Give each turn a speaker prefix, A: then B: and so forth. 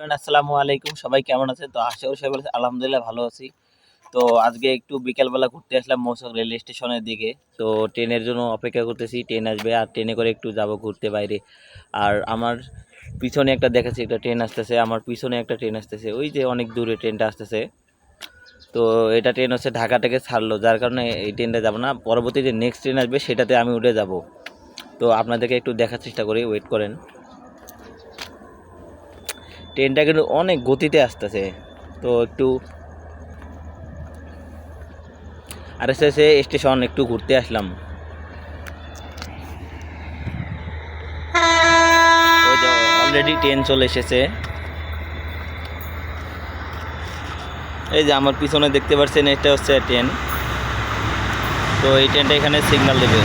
A: আসসালামু আলাইকুম, সবাই কেমন আছেন? তো আশা করি সবাই আলহামদুলিল্লাহ ভালো আছি। তো আজকে একটু বিকালবেলা ঘুরতে আসলাম মৌচাক রেল স্টেশনের দিকে। তো ট্রেনের জন্য অপেক্ষা করতেছি, ট্রেন আসবে আর ট্রেনে করে একটু যাব ঘুরতে বাইরে। আর আমার পিছনে একটা দেখাচ্ছি, একটা ট্রেন আসতেছে, আমার পিছনে একটা ট্রেন আসতেছে, ওই যে অনেক দূরে ট্রেনটা আসতেছে। তো এটা ট্রেন হচ্ছে ঢাকা থেকে ছাড়লো, যার কারণে এই ট্রেনটা যাব না, পরবর্তী যে নেক্সট ট্রেন আসবে সেটাতে আমি উঠে যাব। তো আপনাদেরকে একটু দেখার চেষ্টা করি, ওয়েট করেন। ট্রেনটা কিন্তু অনেক গতিতে আসতেছে, তো একটু আর এসে স্টেশন একটু ঘুরতে আসলাম। ওই যে অলরেডি ট্রেন চলে এসেছে, এই যে আমার পিছনে দেখতে পাচ্ছেন, এটা হচ্ছে ট্রেন। তো এই ট্রেনটা এখানে সিগন্যাল দেবে।